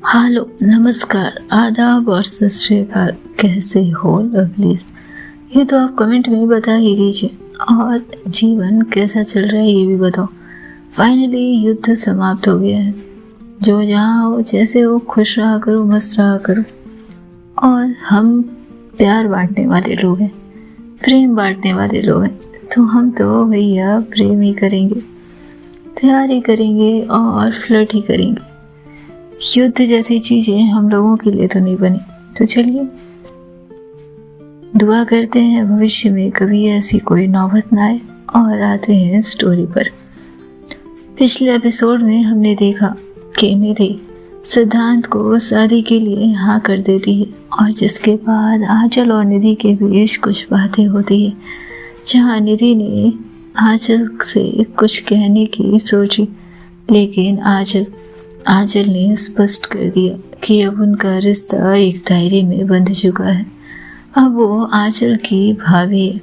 Hello, नमस्कार, आदाब और सत श्री अकाल। कैसे हो लवलीज? ये तो आप कमेंट में बता ही दीजिए। और जीवन कैसा चल रहा है ये भी बताओ। फाइनली युद्ध समाप्त हो गया है। जो जहाँ हो जैसे हो खुश रहा करो, मस्त रहा करो। और हम प्यार बांटने वाले लोग हैं, प्रेम बांटने वाले लोग हैं, तो हम तो भैया प्रेम ही करेंगे, प्यार ही करेंगे और फ्लर्ट ही करेंगे। युद्ध जैसी चीजें हम लोगों के लिए तो नहीं बनी। तो चलिए दुआ करते हैं भविष्य में कभी ऐसी कोई नौबत ना आए। और आते हैं स्टोरी पर। पिछले एपिसोड में हमने देखा कि निधि सिद्धांत को शादी के लिए हाँ कर देती है, और जिसके बाद आंचल और निधि के बीच कुछ बातें होती है, जहाँ निधि ने आंचल से कुछ कहने की सोची, लेकिन आंचल ने स्पष्ट कर दिया कि अब उनका रिश्ता एक दायरे में बंध चुका है। अब वो आंचल की भाभी है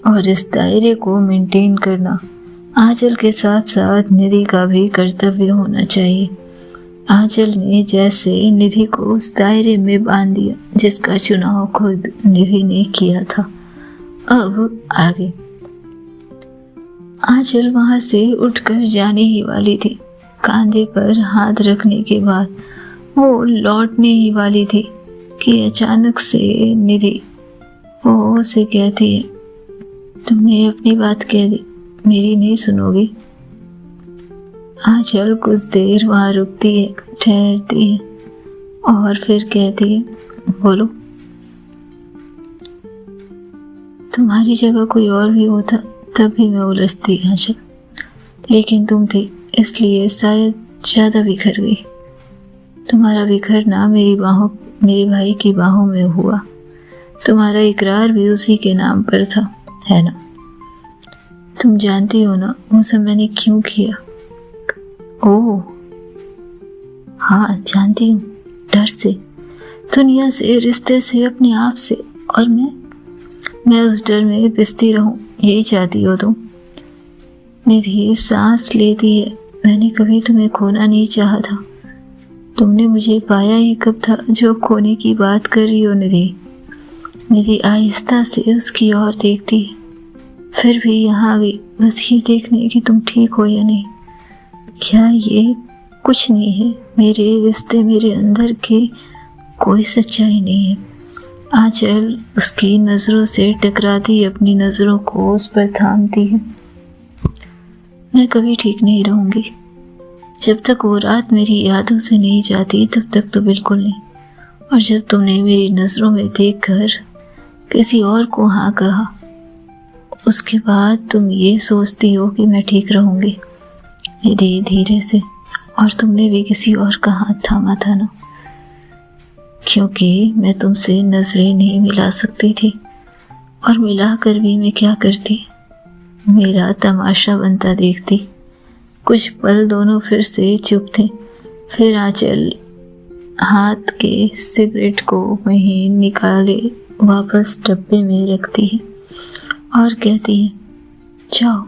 और इस दायरे को मेंटेन करना आंचल के साथ साथ निधि का भी कर्तव्य होना चाहिए। आंचल ने जैसे निधि को उस दायरे में बांध दिया जिसका चुनाव खुद निधि ने किया था। अब आगे आंचल वहां से उठकर जाने ही वाली थी। कंधे पर हाथ रखने के बाद वो लौटने ही वाली थी कि अचानक से निधि वो उसे कहती है, तुमने अपनी बात कह दी, मेरी नहीं सुनोगी? आंचल कुछ देर वहाँ रुकती है, ठहरती है और फिर कहती है, बोलो। तुम्हारी जगह कोई और भी होता तब भी मैं उलझती आंचल, लेकिन तुम थी इसलिए शायद ज़्यादा बिखर गई। तुम्हारा बिखरना मेरे भाई की बाहों में हुआ। तुम्हारा इकरार भी उसी के नाम पर था, है ना? तुम जानती हो ना वो सब मैंने क्यों किया? ओह हाँ, जानती हूँ। डर से, दुनिया से, रिश्ते से, अपने आप से। और मैं उस डर में पिसती रहूं, यही चाहती हो तुम? निधि सांस लेती है। मैंने कभी तुम्हें खोना नहीं चाहा था। तुमने मुझे पाया ही कब था जो खोने की बात कर रही हो निधि? निधि आहिस्ता से उसकी ओर देखती है, फिर भी यहाँ आ गई बस ये देखने कि तुम ठीक हो या नहीं। क्या ये कुछ नहीं है? मेरे रिश्ते, मेरे अंदर की कोई सच्चाई नहीं है। आंचल उसकी नज़रों से टकराती अपनी नज़रों को उस पर थामती है। मैं कभी ठीक नहीं रहूंगी। जब तक वो रात मेरी यादों से नहीं जाती तब तक तो बिल्कुल नहीं। और जब तुमने मेरी नज़रों में देखकर किसी और को हाँ कहा, उसके बाद तुम ये सोचती हो कि मैं ठीक रहूंगी। निधि धीरे से, और तुमने भी किसी और का हाथ थामा था ना? क्योंकि मैं तुमसे नजरें नहीं मिला सकती थी, और मिलाकर भी मैं क्या करती? मेरा तमाशा बनता देखती। कुछ पल दोनों फिर से चुप थे। फिर आंचल हाथ के सिगरेट को वहीं निकाले वापस डब्बे में रखती है और कहती है, जाओ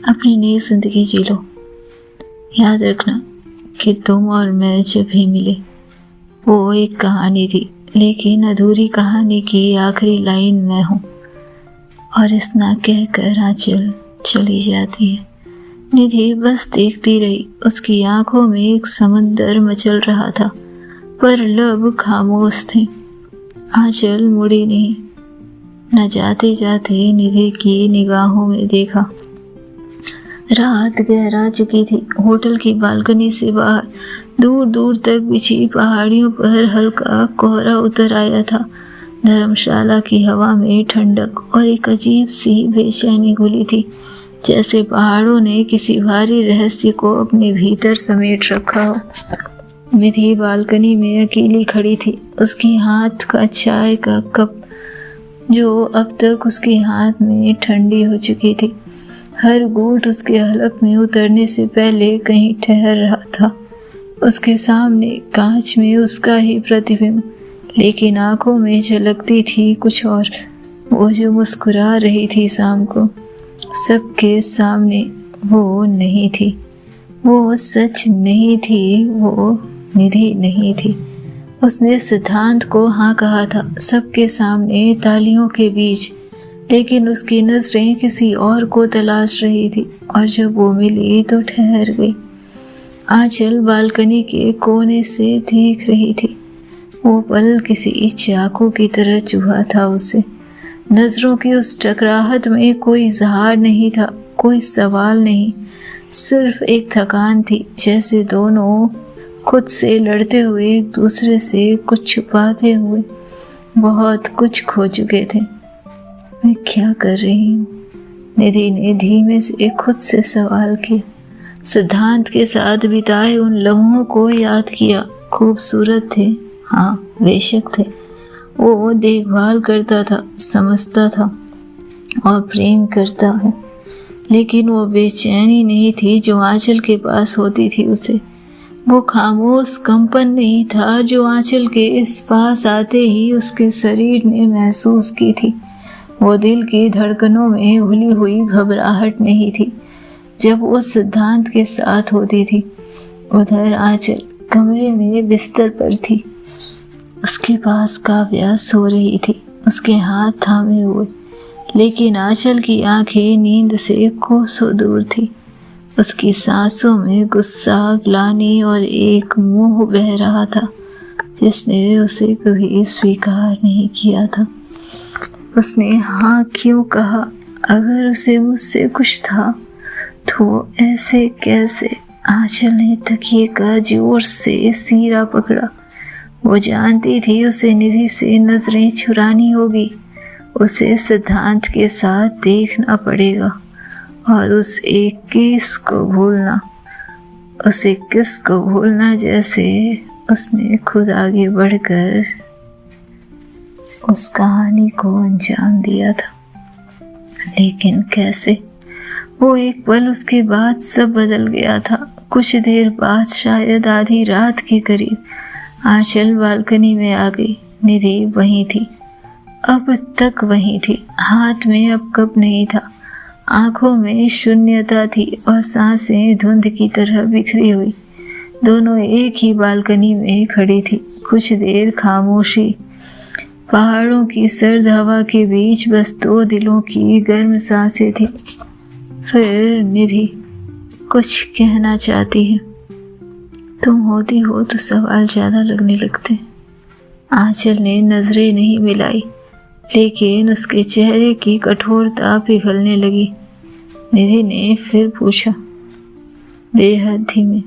अपनी नई जिंदगी जी लो। याद रखना कि तुम और मैं जब भी मिले वो एक कहानी थी, लेकिन अधूरी कहानी की आखिरी लाइन मैं हूँ। और इतना कहकर आंचल चली जाती है। निधि बस देखती रही। उसकी आंखों में एक समंदर मचल रहा था, पर लब खामोश थे। आंचल मुड़ी नहीं। न जाते जाते निधि की निगाहों में देखा। रात गहरा चुकी थी। होटल की बालकनी से बाहर दूर दूर तक बिछी पहाड़ियों पर हल्का कोहरा उतर आया था। धर्मशाला की हवा में ठंडक और एक अजीब सी बेचैनी घुली थी, जैसे पहाड़ों ने किसी भारी रहस्य को अपने भीतर समेट रखा हो। निधि बालकनी में अकेली खड़ी थी। उसकी हाथ का चाय का कप, जो अब तक उसके हाथ में ठंडी हो चुकी थी, हर घूंट उसके हलक में उतरने से पहले कहीं ठहर रहा था। उसके सामने कांच में उसका ही प्रतिबिंब, लेकिन आंखों में झलकती थी कुछ और। वो जो मुस्कुरा रही थी शाम को सबके सामने, वो नहीं थी, वो सच नहीं थी, वो निधि नहीं थी। उसने सिद्धांत को हाँ कहा था, सबके सामने, तालियों के बीच, लेकिन उसकी नजरें किसी और को तलाश रही थी और जब वो मिली तो ठहर गई। आंचल बालकनी के कोने से देख रही थी। वो पल किसी चाकू की तरह चुभा था उसे। नजरों की उस टकराहट में कोई इजहार नहीं था, कोई सवाल नहीं, सिर्फ एक थकान थी, जैसे दोनों खुद से लड़ते हुए, एक दूसरे से कुछ छुपाते हुए बहुत कुछ खो चुके थे। मैं क्या कर रही हूँ? निधि ने धीमे से खुद से सवाल किया। सिद्धांत के साथ बिताए उन लम्हों को याद किया। खूबसूरत थे, हाँ बेशक थे। वो देखभाल करता था, समझता था और प्रेम करता है, लेकिन वो बेचैनी नहीं थी जो आंचल के पास होती थी उसे। वो खामोश कंपन नहीं था जो आंचल के इस पास आते ही उसके शरीर ने महसूस की थी। वो दिल की धड़कनों में घुली हुई घबराहट नहीं थी जब वो सिद्धांत के साथ होती थी। उधर आंचल कमरे में बिस्तर पर थी। उसके पास काव्या सो रही थी, उसके हाथ थामे हुए, लेकिन आंचल की आंखें नींद से कोसों दूर थी। उसकी सांसों में गुस्सा, ग्लानि और एक मोह बह रहा था जिसने उसे कभी स्वीकार नहीं किया था। उसने हाँ क्यों कहा? अगर उसे मुझसे कुछ था तो ऐसे कैसे? आंचल ने तकिए का जोर से सीरा पकड़ा। वो जानती थी उसे निधि से नजरें छुड़ानी होगी, उसे सिद्धांत के साथ देखना पड़ेगा और उस एक किस को भूलना, उसे किस को भूलना जैसे उसने खुद आगे बढ़कर उस कहानी को अंजाम दिया था। लेकिन कैसे? वो एक पल, उसके बाद सब बदल गया था। कुछ देर बाद, शायद आधी रात के करीब, आंचल बालकनी में आ गई। निधि वहीं थी, अब तक वहीं थी। हाथ में अब कप नहीं था, आंखों में शून्यता थी और सांसें धुंध की तरह बिखरी हुई। दोनों एक ही बालकनी में खड़ी थी। कुछ देर खामोशी, पहाड़ों की सर्द हवा के बीच बस दो दिलों की गर्म सांसें थी। फिर निधि कुछ कहना चाहती है। तुम होती हो तो सवाल ज्यादा लगने लगते। आंचल ने नजरें नहीं मिलाई, लेकिन उसके चेहरे की कठोरता पिघलने लगी। निधि ने फिर पूछा, बेहद धीमे,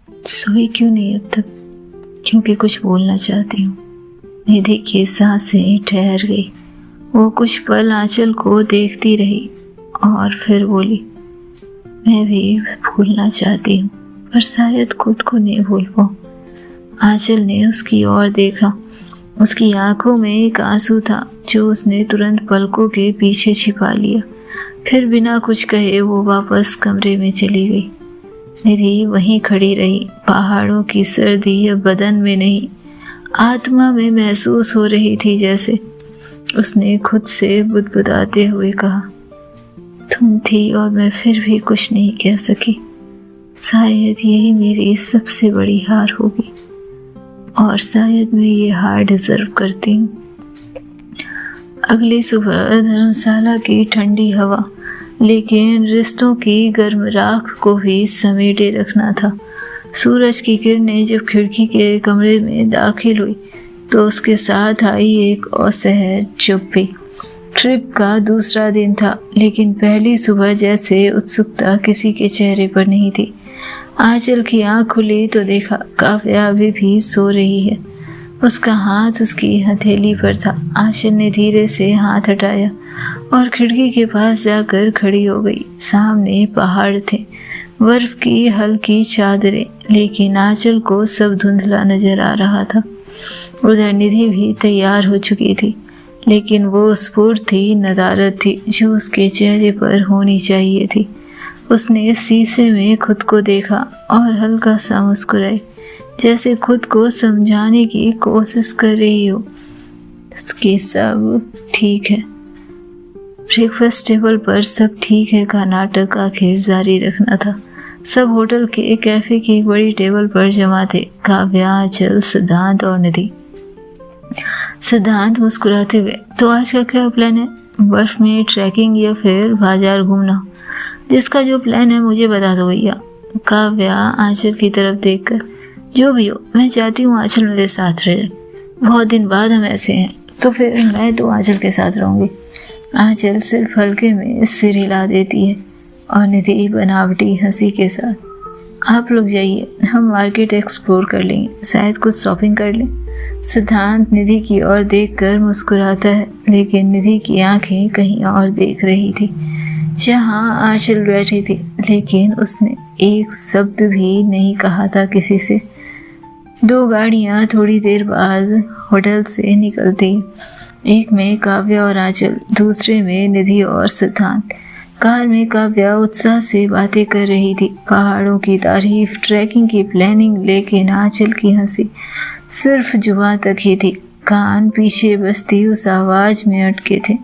सोई क्यों नहीं अब तक? क्योंकि कुछ बोलना चाहती हूँ। निधि की सांसें ठहर गई। वो कुछ पल आंचल को देखती रही और फिर बोली, मैं भी भूलना चाहती हूँ, पर शायद खुद को नहीं भूल पाऊँ। आंचल ने उसकी ओर देखा। उसकी आंखों में एक आंसू था जो उसने तुरंत पलकों के पीछे छिपा लिया। फिर बिना कुछ कहे वो वापस कमरे में चली गई। निधि वहीं खड़ी रही। पहाड़ों की सर्दी अब बदन में नहीं, आत्मा में महसूस हो रही थी जैसे। उसने खुद से बुदबुदाते हुए कहा, तुम थी और मैं फिर भी कुछ नहीं कह सकी। शायद यही मेरी सबसे बड़ी हार होगी और शायद मैं ये हार डिजर्व करती हूँ। अगली सुबह धर्मशाला की ठंडी हवा, लेकिन रिश्तों की गर्म राख को भी समेटे रखना था। सूरज की किरणें जब खिड़की के कमरे में दाखिल हुई तो उसके साथ आई एक असहज चुप्पी। ट्रिप का दूसरा दिन था, लेकिन पहली सुबह जैसे उत्सुकता किसी के चेहरे पर नहीं थी। आंचल की आंख खुली तो देखा काव्या अभी भी सो रही है। उसका हाथ उसकी हथेली पर था। आंचल ने धीरे से हाथ हटाया और खिड़की के पास जाकर खड़ी हो गई। सामने पहाड़ थे, बर्फ की हल्की चादरें, लेकिन आंचल को सब धुंधला नजर आ रहा था। उधर निधि भी तैयार हो चुकी थी, लेकिन वो स्फूर्ति, नदारत थी जो उसके चेहरे पर होनी चाहिए थी। उसने शीशे में खुद को देखा और हल्का सा मुस्कुराई, जैसे खुद को समझाने की कोशिश कर रही हो कि सब ठीक है। ब्रेकफास्ट टेबल पर सब ठीक है का नाटक आखिर जारी रखना था। सब होटल के कैफे की एक बड़ी टेबल पर जमा थे, काव्या, आंचल, सिद्धांत और निधि। सिद्धांत मुस्कुराते हुए, तो आज का क्या प्लान है? बर्फ में ट्रैकिंग या फिर बाजार घूमना? जिसका जो प्लान है मुझे बता दो भैया। काव्या आंचल की तरफ देखकर, जो भी हो, मैं चाहती हूँ आंचल मेरे साथ रहे। बहुत दिन बाद हम ऐसे हैं, तो फिर मैं तो आंचल के साथ रहूँगी। आंचल सिर्फ हल्के में सिर हिला देती है और निधि बनावटी हंसी के साथ, आप लोग जाइए, हम मार्केट एक्सप्लोर कर लेंगे, शायद कुछ शॉपिंग कर लें। सिद्धांत निधि की ओर देखकर मुस्कुराता है, लेकिन निधि की आंखें कहीं और देख रही थी, जहां आंचल बैठी थी, लेकिन उसने एक शब्द भी नहीं कहा था किसी से। 2 गाड़ियां थोड़ी देर बाद होटल से निकलती, एक में काव्या और आंचल, दूसरे में निधि और सिद्धांत। कार में काव्या उत्साह से बातें कर रही थी, पहाड़ों की तारीफ, ट्रैकिंग की प्लानिंग, लेकिन आंचल की हंसी सिर्फ जुबान तक ही थी। कान पीछे बसती उस आवाज में अटके थे,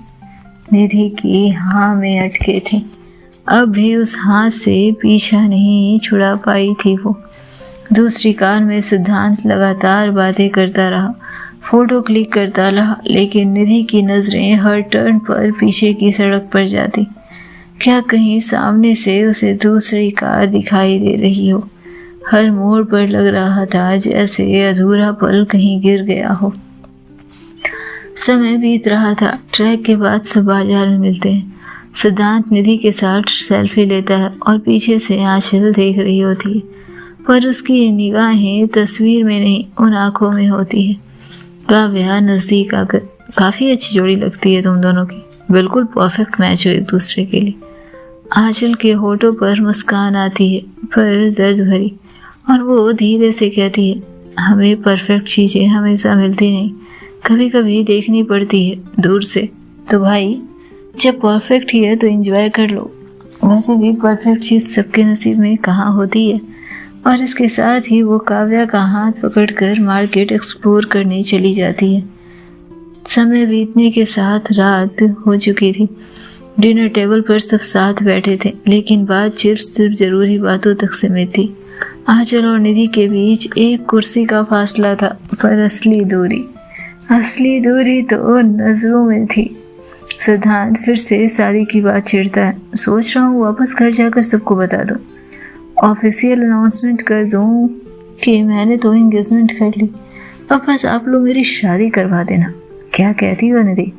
निधि की हाँ में अटके थे। अब भी उस हाँ से पीछा नहीं छुड़ा पाई थी वो। दूसरी कार में सिद्धांत लगातार बातें करता रहा, फोटो क्लिक करता रहा, लेकिन निधि की नजरें हर टर्न पर पीछे की सड़क पर जाती। क्या कहीं सामने से उसे दूसरी कार दिखाई दे रही हो? हर मोड़ पर लग रहा था जैसे अधूरा पल कहीं गिर गया हो। समय बीत रहा था। ट्रैक के बाद सब बाजार में मिलते हैं। सिद्धांत निधि के साथ सेल्फी लेता है और पीछे से आंचल देख रही होती है, पर उसकी निगाहें तस्वीर में नहीं, उन आंखों में होती है। काव्या नजदीक आकर, काफी अच्छी जोड़ी लगती है तुम दोनों की, बिल्कुल परफेक्ट मैच हो एक दूसरे के लिए। आंचल के होठों पर मुस्कान आती है, पर दर्द भरी, और वो धीरे से कहती है, हमें परफेक्ट चीजें हमेशा मिलती नहीं, कभी कभी देखनी पड़ती है दूर से। तो भाई, जब परफेक्ट ही है तो एंजॉय कर लो। वैसे भी परफेक्ट चीज सबके नसीब में कहाँ होती है। और इसके साथ ही वो काव्या का हाथ पकड़कर मार्केट एक्सप्लोर करने चली जाती है। समय बीतने के साथ रात हो चुकी थी। डिनर टेबल पर सब साथ बैठे थे, लेकिन बातचीत सिर्फ जरूरी बातों तक सीमित थी। आंचल और निधि के बीच एक कुर्सी का फासला था, पर असली दूरी तो नजरों में थी। सिद्धांत फिर से शादी की बात छेड़ता है। सोच रहा हूँ वापस घर जाकर सबको बता दूँ, ऑफिशियल अनाउंसमेंट कर दूँ कि मैंने तो एंगेजमेंट कर ली, अब बस आप लोग मेरी शादी करवा देना। क्या कहती हो निधि?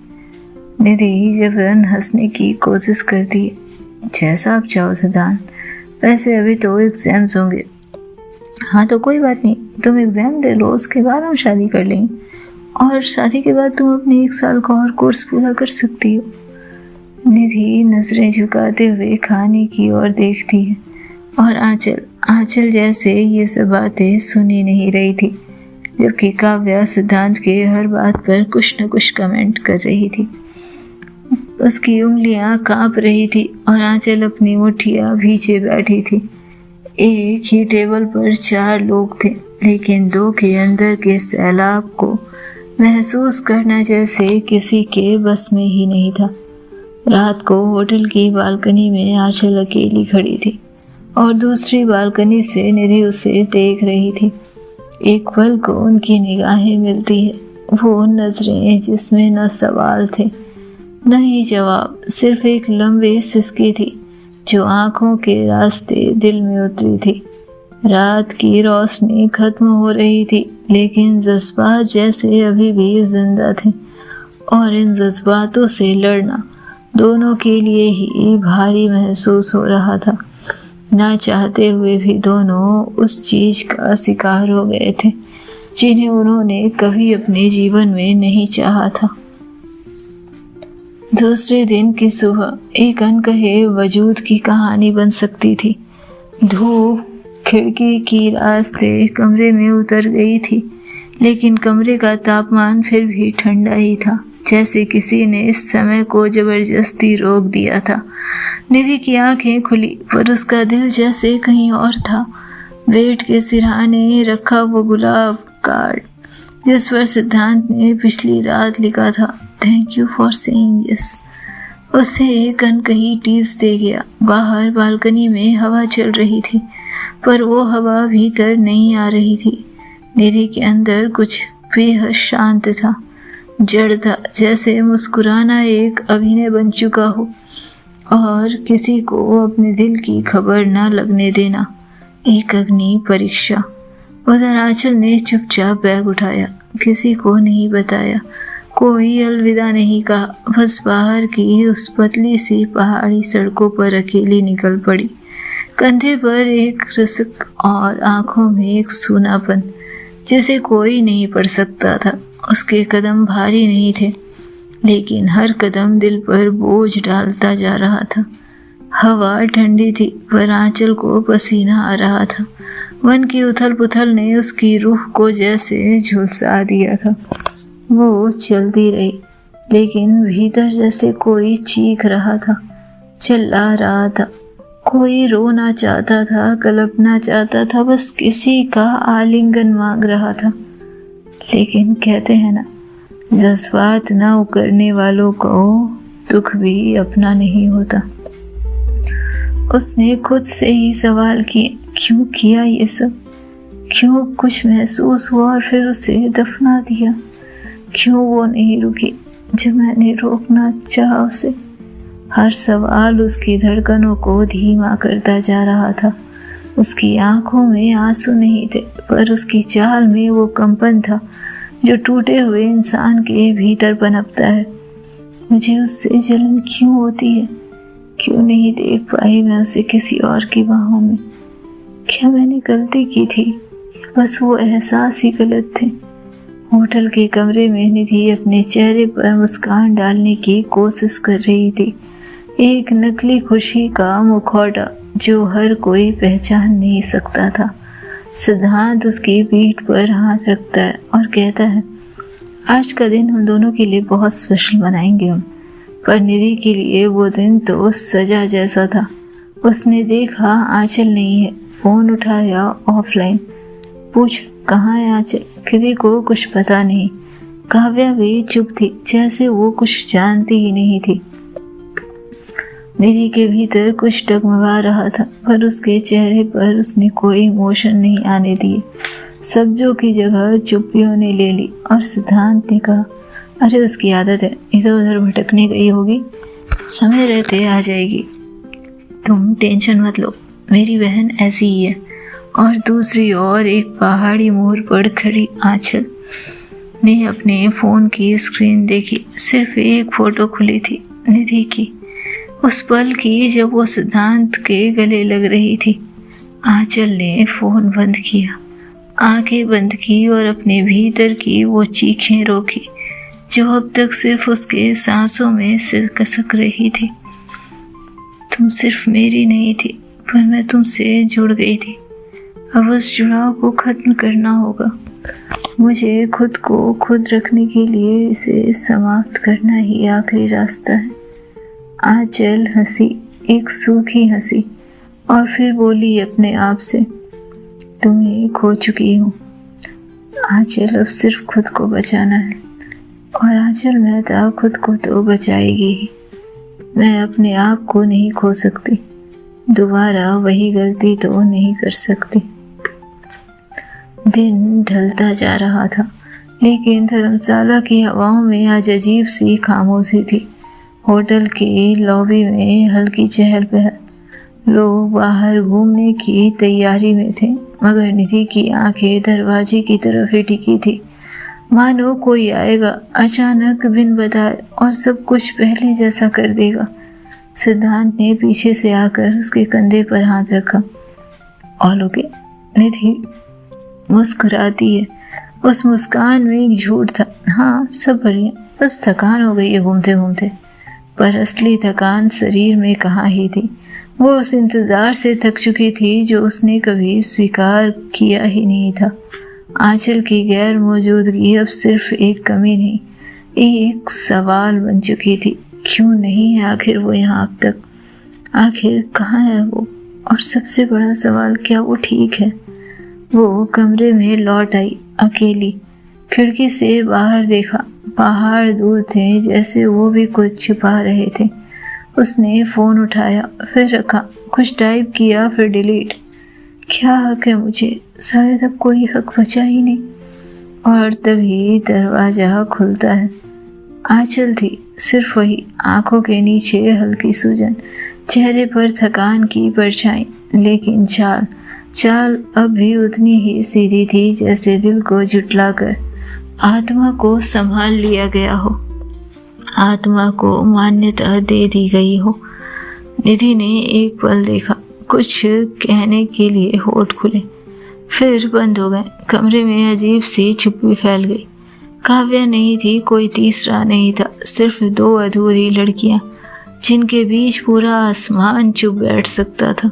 निधि जबरन हंसने की कोशिश करती है। जैसा आप चाहो सिद्धांत, वैसे अभी तो एग्जाम्स होंगे। हाँ तो कोई बात नहीं, तुम एग्जाम दे लो, उसके बाद हम शादी कर लेंगे, और शादी के बाद तुम अपने 1 साल का और कोर्स पूरा कर सकती हो। निधि नजरें झुकाते हुए खाने की ओर देखती है, और आंचल जैसे ये सब बातें सुनी नहीं रही थी, जबकि काव्या सिद्धांत के हर बात पर कुछ न कुछ कमेंट कर रही थी। उसकी उंगलियां कांप रही थी और आंचल अपनी मुठ्ठियां भींचे बैठी थी। एक ही टेबल पर 4 लोग थे, लेकिन 2 के अंदर के सैलाब को महसूस करना जैसे किसी के बस में ही नहीं था। रात को होटल की बालकनी में आंचल अकेली खड़ी थी और दूसरी बालकनी से निधि उसे देख रही थी। एक पल को उनकी निगाहें मिलती है, वो नजरें जिसमें न सवाल थे न ही जवाब, सिर्फ एक लंबी सिसकी थी जो आंखों के रास्ते दिल में उतरी थी। रात की रोशनी खत्म हो रही थी, लेकिन जज्बात जैसे अभी भी जिंदा थे, और इन जज्बातों से लड़ना दोनों के लिए ही भारी महसूस हो रहा था। ना चाहते हुए भी दोनों उस चीज का शिकार हो गए थे जिन्हें उन्होंने कभी अपने जीवन में नहीं चाहा था। दूसरे दिन की सुबह एक अनकहे वजूद की कहानी बन सकती थी। धूप खिड़की की रास्ते कमरे में उतर गई थी, लेकिन कमरे का तापमान फिर भी ठंडा ही था, जैसे किसी ने इस समय को जबरदस्ती रोक दिया था। निधि की आंखें खुली, पर उसका दिल जैसे कहीं और था। बेड के सिरहाने रखा वो गुलाब कार्ड जिस पर सिद्धांत ने पिछली रात लिखा था, thank you for saying yes, उसे एक अनकही टीस दे गया। बाहर बालकनी में हवा चल रही थी, पर वो हवा भीतर नहीं आ रही थी। निधि के अंदर कुछ बेहद शांत था, जड़ था, जैसे मुस्कुराना एक अभिनय बन चुका हो और किसी को अपने दिल की खबर न लगने देना एक अग्नि परीक्षा। उधर आंचल ने चुपचाप बैग उठाया, किसी को नहीं बताया, कोई अलविदा नहीं कहा, बस बाहर की उस पतली सी पहाड़ी सड़कों पर अकेली निकल पड़ी। कंधे पर एक रसक और आंखों में एक सूनापन जिसे कोई नहीं पढ़ सकता था। उसके कदम भारी नहीं थे, लेकिन हर कदम दिल पर बोझ डालता जा रहा था। हवा ठंडी थी, पर आंचल को पसीना आ रहा था। मन की उथल पुथल ने उसकी रूह को जैसे झुलसा दिया था। वो चलती रही, लेकिन भीतर जैसे कोई चीख रहा था, चिल्ला रहा था। कोई रोना चाहता था, कल्पना चाहता था, बस किसी का आलिंगन मांग रहा था। लेकिन कहते हैं ना, जज्बात न उकरने वालों को दुख भी अपना नहीं होता। उसने खुद से ही सवाल किए, क्यों किया ये सब? क्यों कुछ महसूस हुआ और फिर उसे दफना दिया? क्यों वो नहीं रुकी जब मैंने रोकना चाहा उसे? हर सवाल उसकी धड़कनों को धीमा करता जा रहा था। उसकी आंखों में आंसू नहीं थे, पर उसकी चाल में वो कंपन था जो टूटे हुए इंसान के भीतर पनपता है। मुझे उससे जलन क्यों होती है? क्यों नहीं देख पाई मैं उसे किसी और की बाहों में? क्या मैंने गलती की थी? बस वो एहसास ही गलत थे। होटल के कमरे में निधि अपने चेहरे पर मुस्कान डालने की कोशिश कर रही थी, एक नकली खुशी का मुखौटा जो हर कोई पहचान नहीं सकता था। सिद्धांत उसकी पीठ पर हाथ रखता है और कहता है, आज का दिन हम दोनों के लिए बहुत स्पेशल बनाएंगे हम। पर निधि के लिए वो दिन तो सजा जैसा था। उसने देखा आंचल नहीं है, फोन उठाया, ऑफलाइन। पूछ कहाँ है आंचल? किसी को कुछ पता नहीं। काव्या भी चुप थी, जैसे वो कुछ जानती ही नहीं थी। निधि के भीतर कुछ डगमगा रहा था, पर उसके चेहरे पर उसने कोई इमोशन नहीं आने दिए। शब्दों की जगह चुप्पियों ने ले ली और सिद्धांत ने कहा, अरे उसकी आदत है, इधर उधर भटकने गई होगी, समय रहते आ जाएगी, तुम टेंशन मत लो, मेरी बहन ऐसी ही है। और दूसरी ओर एक पहाड़ी मोड़ पर खड़ी आंचल ने अपने फ़ोन की स्क्रीन देखी। सिर्फ एक फ़ोटो खुली थी, निधि की, उस पल की जब वो सिद्धांत के गले लग रही थी। आंचल ने फ़ोन बंद किया, आंखें बंद की और अपने भीतर की वो चीखें रोकी जो अब तक सिर्फ उसके सांसों में सिर कसक रही थी। तुम सिर्फ मेरी नहीं थी, पर मैं तुमसे जुड़ गई थी। अब उस जुड़ाव को ख़त्म करना होगा। मुझे खुद को खुद रखने के लिए इसे समाप्त करना ही आखिरी रास्ता है। आंचल हंसी, एक सूखी हंसी, और फिर बोली अपने आप से, तुम्हें खो चुकी हूँ आंचल, अब सिर्फ खुद को बचाना है। और आंचल मेहता खुद को तो बचाएगी ही, मैं अपने आप को नहीं खो सकती, दोबारा वही गलती तो नहीं कर सकती। दिन ढलता जा रहा था, लेकिन धर्मशाला की हवाओं में आज अजीब सी खामोशी थी। होटल की लॉबी में हल्की चहल पहल, लोग बाहर घूमने की तैयारी में थे, मगर निधि की आंखें दरवाजे की तरफ ही टिकी थी, मानो कोई आएगा अचानक बिन बताए और सब कुछ पहले जैसा कर देगा। सिद्धांत ने पीछे से आकर उसके कंधे पर हाथ रखा। All okay? निधि मुस्कुराती है, उस मुस्कान में एक झूठ था। हाँ, सब बढ़िया, बस थकान हो गई है घूमते घूमते। पर असली थकान शरीर में कहाँ ही थी। वो उस इंतज़ार से थक चुकी थी जो उसने कभी स्वीकार किया ही नहीं था। आंचल की गैर मौजूदगी अब सिर्फ एक कमी नहीं, एक सवाल बन चुकी थी। क्यों नहीं है आखिर वो यहाँ अब तक? आखिर कहाँ है वो? और सबसे बड़ा सवाल, क्या वो ठीक है? वो कमरे में लौट आई अकेली। खिड़की से बाहर देखा, पहाड़ दूर थे, जैसे वो भी कुछ छुपा रहे थे। उसने फ़ोन उठाया, फिर रखा, कुछ टाइप किया, फिर डिलीट। क्या हक है मुझे? शायद अब कोई हक बचा ही नहीं। और तभी दरवाज़ा खुलता है। आंचल थी, सिर्फ वही, आंखों के नीचे हल्की सूजन, चेहरे पर थकान की परछाई, लेकिन चाल अब भी उतनी ही सीधी थी जैसे दिल को झुठलाकर आत्मा को संभाल लिया गया हो, आत्मा को मान्यता दे दी गई हो। निधि ने एक पल देखा, कुछ कहने के लिए होठ खुले, फिर बंद हो गए। कमरे में अजीब सी चुप्पी फैल गई। काव्या नहीं थी, कोई तीसरा नहीं था, सिर्फ दो अधूरी लड़कियां जिनके बीच पूरा आसमान चुप बैठ सकता था।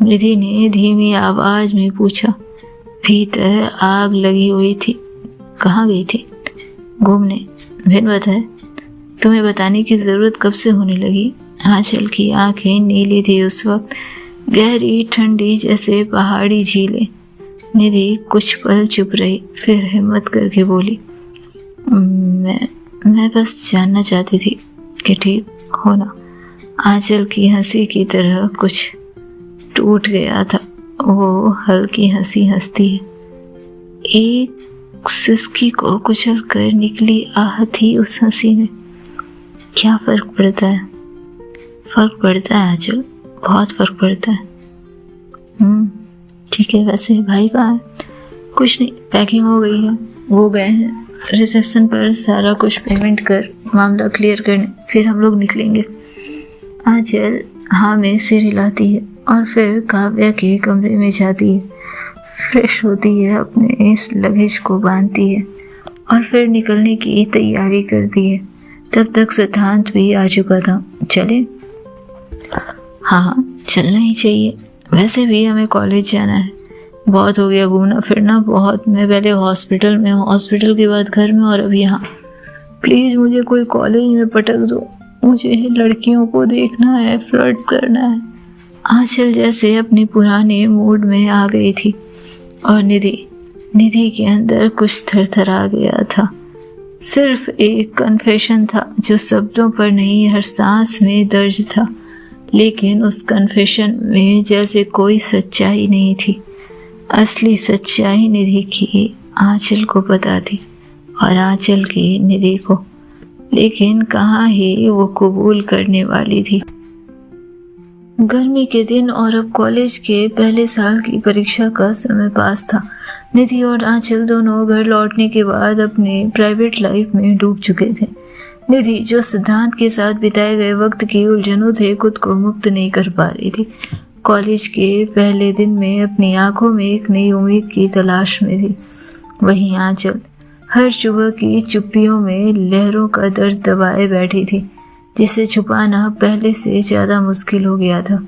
निधि ने धीमी आवाज में पूछा। भीतर आग लगी हुई थी। कहाँ गई थी? घूमने। फिर बताए, तुम्हें बताने की ज़रूरत कब से होने लगी? आंचल की आंखें नीली थी उस वक्त, गहरी ठंडी जैसे पहाड़ी झीलें। निधि कुछ पल चुप रही, फिर हिम्मत करके बोली, मैं बस जानना चाहती थी कि ठीक हो ना। आंचल की हंसी की तरह कुछ टूट गया था। वो हल्की हंसी हंसती है, एक सिसकी को कुचल कर निकली आहट थी उस हंसी में। क्या फ़र्क पड़ता है? फ़र्क पड़ता है आंचल, बहुत फ़र्क पड़ता है। ठीक है, वैसे भाई कहाँ है? कुछ नहीं, पैकिंग हो गई है, वो गए हैं रिसेप्शन पर सारा कुछ पेमेंट कर मामला क्लियर करने, फिर हम लोग निकलेंगे। आंचल हाँ में सिर हिलाती है और फिर काव्या के कमरे में जाती है, फ्रेश होती है, अपने इस लगेज को बांधती है और फिर निकलने की तैयारी करती है। तब तक सिद्धांत भी आ चुका था। चले? हाँ, चलना ही चाहिए। वैसे भी हमें कॉलेज जाना है, बहुत हो गया घूमना फिरना, बहुत। मैं पहले हॉस्पिटल में, हॉस्पिटल के बाद घर में और अब यहाँ। प्लीज़ मुझे कोई कॉलेज में पटक दो, मुझे लड़कियों को देखना है, फ्लर्ट करना है। आंचल जैसे अपने पुराने मूड में आ गई थी और निधि के अंदर कुछ थरथरा गया था। सिर्फ एक कन्फेशन था जो शब्दों पर नहीं, हर सांस में दर्ज था, लेकिन उस कन्फेशन में जैसे कोई सच्चाई नहीं थी। असली सच्चाई निधि की आंचल को पता थी और आंचल की निधि को, लेकिन कहाँ ही वो कबूल करने वाली थी। गर्मी के दिन और अब कॉलेज के पहले साल की परीक्षा का समय पास था। निधि और आंचल दोनों घर लौटने के बाद अपने प्राइवेट लाइफ में डूब चुके थे। निधि जो सिद्धांत के साथ बिताए गए वक्त की उलझनों से खुद को मुक्त नहीं कर पा रही थी। कॉलेज के पहले दिन में अपनी आंखों में एक नई उम्मीद की तलाश में थी। वहीं आंचल हर सुबह की चुप्पियों में लहरों का दर्द दबाए बैठी थी, जिसे छुपाना पहले से ज़्यादा मुश्किल हो गया था,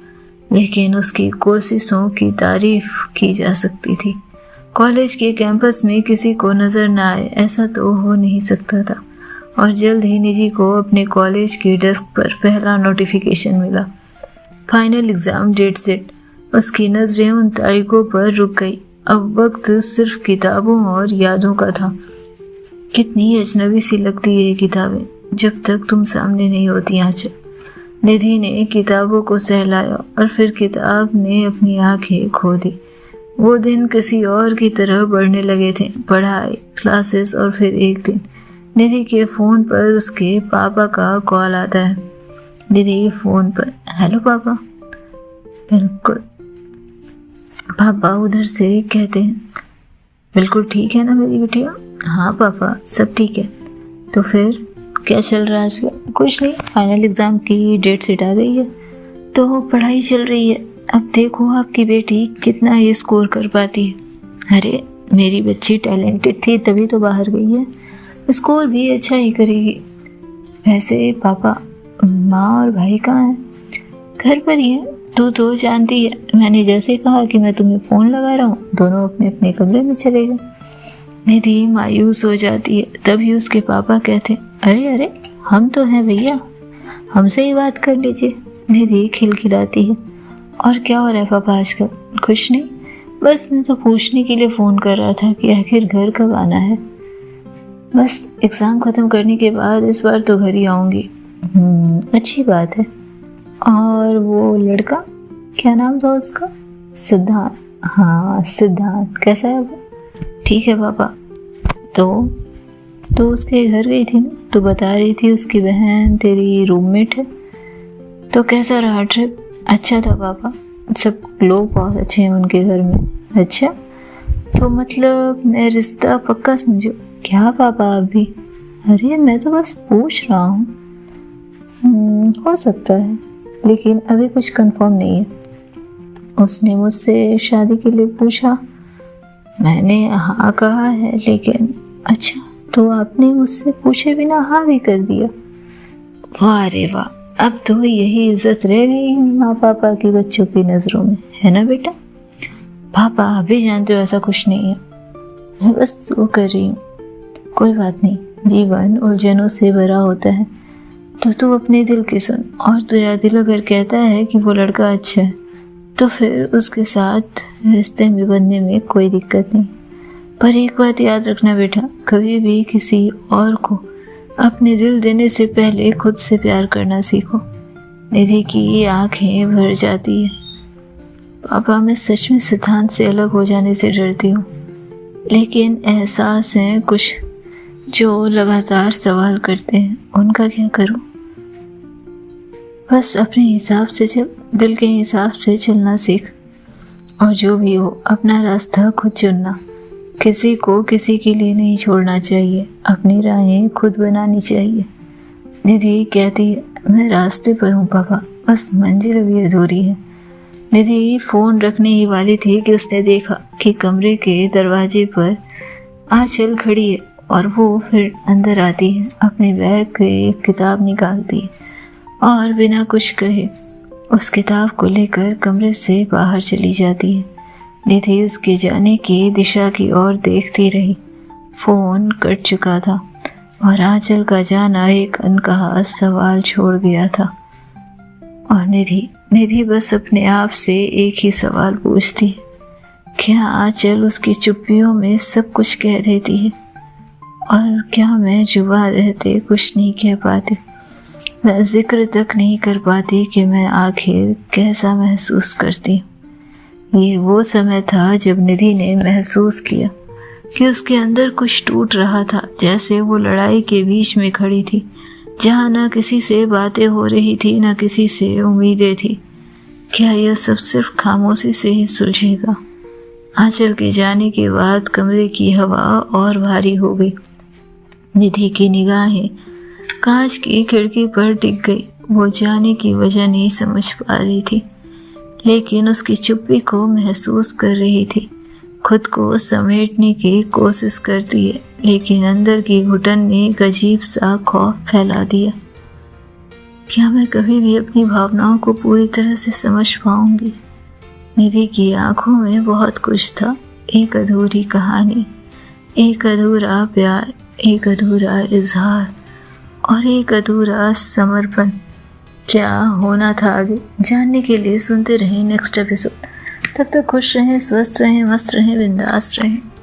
लेकिन उसकी कोशिशों की तारीफ की जा सकती थी। कॉलेज के कैंपस में किसी को नज़र न आए ऐसा तो हो नहीं सकता था, और जल्द ही निधि को अपने कॉलेज के डेस्क पर पहला नोटिफिकेशन मिला। Final exam date set. उसकी नज़रें उन तारीखों पर रुक गई। अब वक्त सिर्फ किताबों और यादों का था। कितनी अजनबी सी लगती है ये किताबें जब तक तुम सामने नहीं होती आंचल। निधि ने किताबों को सहलाया और फिर किताब ने अपनी आंखें खो दी। वो दिन किसी और की तरह बढ़ने लगे थे। पढ़ाई, क्लासेस और फिर एक दिन निधि के फ़ोन पर उसके पापा का कॉल आता है। निधि फ़ोन पर, हेलो पापा। बिल्कुल। पापा उधर से कहते हैं, बिल्कुल ठीक है ना मेरी बिटिया? हाँ पापा, सब ठीक है। तो फिर क्या चल रहा है आजकल? कुछ नहीं, फाइनल एग्ज़ाम की डेट सेट आ गई है तो पढ़ाई चल रही है। अब देखो आपकी बेटी कितना ही स्कोर कर पाती है। अरे मेरी बच्ची टैलेंटेड थी तभी तो बाहर गई है, स्कोर भी अच्छा ही करेगी। वैसे पापा, माँ और भाई कहाँ हैं? घर पर ही हैं। तू तो जानती है, मैंने जैसे कहा कि मैं तुम्हें फ़ोन लगा रहा हूँ, दोनों अपने अपने कमरे में चले गए। निधि मायूस हो जाती है। तभी उसके पापा कहते, अरे अरे हम तो हैं भैया, हमसे ही बात कर लीजिए। निधि खिलखिलाती है, और क्या हो रहा है पापा आजकल? कुछ नहीं, बस मैं तो पूछने के लिए फ़ोन कर रहा था कि आखिर घर कब आना है। बस एग्ज़ाम ख़त्म करने के बाद इस बार तो घर ही आऊँगी। अच्छी बात है, और वो लड़का, क्या नाम था उसका? सिद्धांत। हाँ सिद्धांत, कैसा है वो? ठीक है पापा। तो उसके घर गई थी ना, तो बता रही थी उसकी बहन तेरी रूममेट है। तो कैसा रहा ट्रिप? अच्छा था पापा, सब लोग बहुत अच्छे हैं उनके घर में। अच्छा, तो मतलब मैं रिश्ता पक्का समझो क्या पापा अभी? अरे मैं तो बस पूछ रहा हूँ। हो सकता है, लेकिन अभी कुछ कंफर्म नहीं है। उसने मुझसे शादी के लिए पूछा, मैंने हाँ कहा है, लेकिन अच्छा, तो आपने मुझसे पूछे बिना हाँ भी कर दिया। वाह रे वाह, अब तो यही इज्जत रह गई माँ पापा की बच्चों की नज़रों में, है ना बेटा? पापा अभी जानते हो ऐसा कुछ नहीं है, मैं बस वो कर रही हूँ। कोई बात नहीं, जीवन उलझनों से भरा होता है, तो तू अपने दिल की सुन। और तेरा दिल अगर कहता है कि वो लड़का अच्छा है, तो फिर उसके साथ रिश्ते में बनने में कोई दिक्कत नहीं। पर एक बात याद रखना बेटा, कभी भी किसी और को अपने दिल देने से पहले खुद से प्यार करना सीखो। निधि की आंखें भर जाती है। पापा मैं सच में सिद्धांत से अलग हो जाने से डरती हूँ, लेकिन एहसास है कुछ जो लगातार सवाल करते हैं, उनका क्या करूँ? बस अपने हिसाब से चल, दिल के हिसाब से चलना सीख, और जो भी हो अपना रास्ता खुद चुनना। किसी को किसी के लिए नहीं छोड़ना चाहिए, अपनी राहें खुद बनानी चाहिए। निधि कहती है, मैं रास्ते पर हूँ पापा, बस मंजिल अभी अधूरी है। निधि फ़ोन रखने ही वाली थी कि उसने देखा कि कमरे के दरवाजे पर आंचल खड़ी है, और वो फिर अंदर आती है, अपने बैग से एक किताब निकालती है और बिना कुछ कहे उस किताब को लेकर कमरे से बाहर चली जाती है। निधि उसके जाने की दिशा की ओर देखती रही। फ़ोन कट चुका था और आंचल का जाना एक अनकहा सवाल छोड़ गया था। और निधि बस अपने आप से एक ही सवाल पूछती, क्या आंचल उसकी चुप्पियों में सब कुछ कह देती है? और क्या मैं जुबान रहते कुछ नहीं कह पाती? मैं जिक्र तक नहीं कर पाती कि मैं आखिर कैसा महसूस करती हूँ। ये वो समय था जब निधि ने महसूस किया कि उसके अंदर कुछ टूट रहा था, जैसे वो लड़ाई के बीच में खड़ी थी, जहाँ न किसी से बातें हो रही थी, न किसी से उम्मीदें थी। क्या यह सब सिर्फ खामोशी से ही सुलझेगा? आंचल के जाने के बाद कमरे की हवा और भारी हो गई। निधि की निगाहें कांच की खिड़की पर टिक गई। वो जाने की वजह नहीं समझ पा रही थी, लेकिन उसकी चुप्पी को महसूस कर रही थी। खुद को समेटने की कोशिश करती है, लेकिन अंदर की घुटन ने एक अजीब सा खौफ फैला दिया। क्या मैं कभी भी अपनी भावनाओं को पूरी तरह से समझ पाऊंगी? निधि की आंखों में बहुत कुछ था, एक अधूरी कहानी, एक अधूरा प्यार, एक अधूरा इजहार और एक अधूरा समर्पण। क्या होना था आगे जानने के लिए सुनते रहें नेक्स्ट एपिसोड। तब तक खुश रहें, स्वस्थ रहें, मस्त रहें, बिंदास रहें।